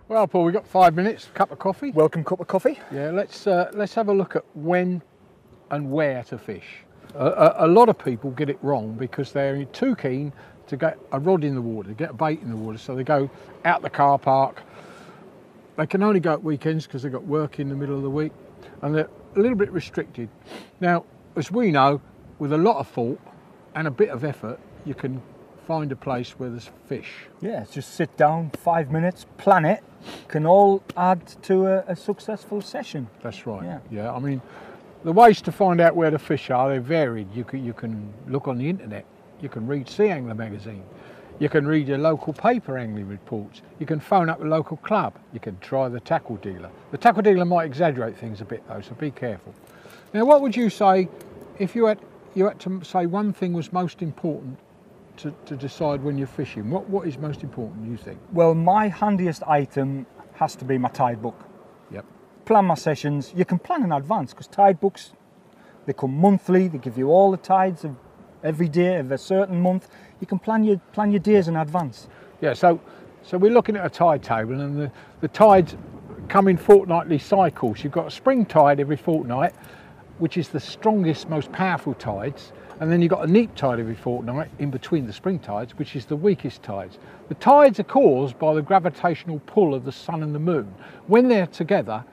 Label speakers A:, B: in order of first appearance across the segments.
A: Well, Paul, we've got 5 minutes, cup of coffee.
B: Welcome cup of coffee.
A: Yeah, let's have a look at when and where to fish. A lot of people get it wrong because they're too keen to get a rod in the water, get a bait in the water, so they go out the car park. They can only go at weekends because they've got work in the middle of the week, and they're a little bit restricted. Now, as we know, with a lot of thought and a bit of effort, you can find a place where there's fish.
B: Yeah, just sit down, 5 minutes, plan it, can all add to a successful session.
A: That's right. Yeah, I mean, the ways to find out where the fish are, they're varied. You can look on the internet, you can read Sea Angler magazine, you can read your local paper angling reports, you can phone up a local club, you can try the tackle dealer. The tackle dealer might exaggerate things a bit though, so be careful. Now, what would you say if you had to say one thing was most important to decide when you're fishing? What is most important, you think?
B: Well, my handiest item has to be my tide book.
A: Yep.
B: Plan my sessions. You can plan in advance because tide books, they come monthly. They give you all the tides of every day of a certain month. You can plan your days in advance. Yeah.
A: So we're looking at a tide table, and the tides come in fortnightly cycles. You've got a spring tide every fortnight, which is the strongest, most powerful tides. And then you've got a neap tide every fortnight in between the spring tides, which is the weakest tides. The tides are caused by the gravitational pull of the sun and the moon. When they're together,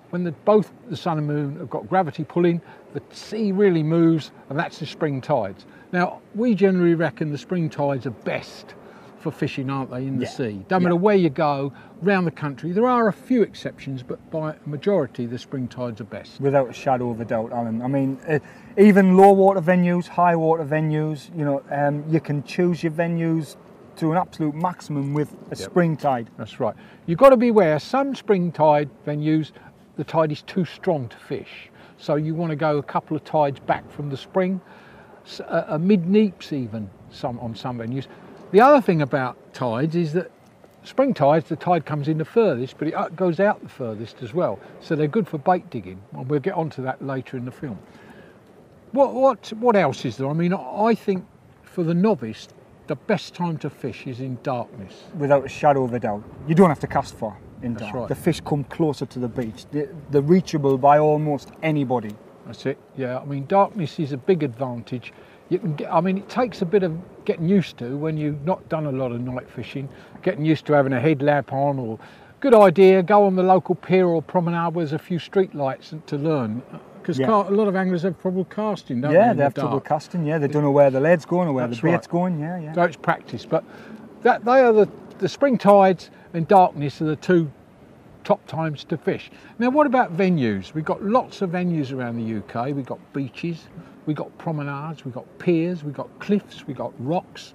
A: when both the sun and moon have got gravity pulling, the sea really moves, and that's the spring tides. Now, we generally reckon the spring tides are best for fishing, aren't they, in the sea? Don't matter where you go, around the country. There are a few exceptions, but by a majority, the spring tides are best.
B: Without a shadow of a doubt, Alan. I mean, even low water venues, high water venues, you know, you can choose your venues to an absolute maximum with a spring tide.
A: That's right. You've got to be aware, some spring tide venues, the tide is too strong to fish. So you want to go a couple of tides back from the spring, mid-neaps even, on some venues. The other thing about tides is that spring tides, the tide comes in the furthest, but it goes out the furthest as well. So they're good for bait digging, and we'll get onto that later in the film. What else is there? I mean, I think for the novice, the best time to fish is in darkness.
B: Without a shadow of a doubt. You don't have to cast far in dark.
A: Right.
B: The fish come closer to the beach. They're reachable by almost anybody.
A: That's it. Yeah, I mean, darkness is a big advantage. You can get, I mean, it takes a bit of getting used to when you've not done a lot of night fishing, getting used to having a headlamp on, or good idea, go on the local pier or promenade where there's a few street lights to learn. Because a lot of anglers have trouble casting, don't they?
B: Yeah, they have trouble casting, they don't know where the lead's going or where the bait's going,
A: So it's practice, but they are the spring tides and darkness are the two top times to fish. Now, what about venues? We've got lots of venues around the UK. We've got beaches, we've got promenades, we've got piers, we've got cliffs, we've got rocks.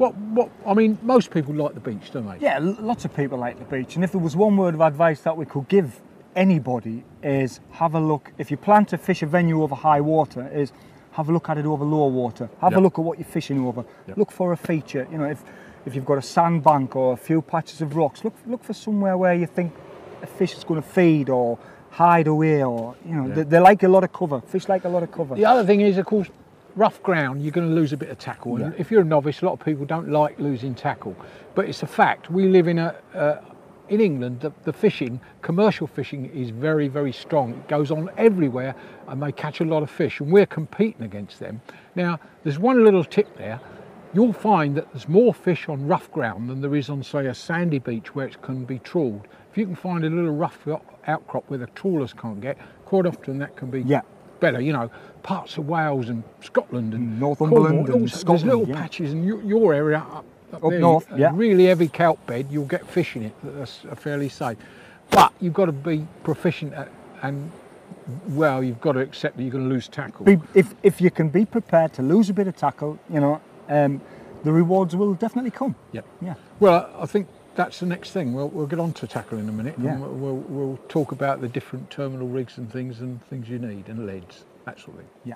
A: I mean, most people like the beach, don't they?
B: Yeah, lots of people like the beach. And if there was one word of advice that we could give anybody is have a look, if you plan to fish a venue over high water, is have a look at it over low water. Have a look at what you're fishing over. Look for a feature. You know, if you've got a sandbank or a few patches of rocks, look for somewhere where you think a fish is going to feed or hide away, or you know, they like a lot of cover. Fish like a lot of cover.
A: The other thing is, of course, rough ground, you're going to lose a bit of tackle. And if you're a novice, a lot of people don't like losing tackle, but it's a fact. We live in in England, the fishing, commercial fishing, is very, very strong. It goes on everywhere, and they catch a lot of fish, and we're competing against them. Now, there's one little tip there. You'll find that there's more fish on rough ground than there is on, say, a sandy beach where it can be trawled. If you can find a little rough outcrop where the trawlers can't get, quite often that can be better. You know, parts of Wales and Scotland and
B: Northumberland and Scotland.
A: There's little patches in your area up there,
B: north,
A: really heavy kelp bed. You'll get fish in it that's fairly safe, but you've got to be proficient at, and well, you've got to accept that you're going to lose tackle.
B: If you can be prepared to lose a bit of tackle, you know, the rewards will definitely come.
A: Yeah. Well, I think that's the next thing. We'll get on to tackle in a minute.
B: Yeah.
A: And we'll talk about the different terminal rigs and things you need, and leads, that sort of thing.
B: Yeah.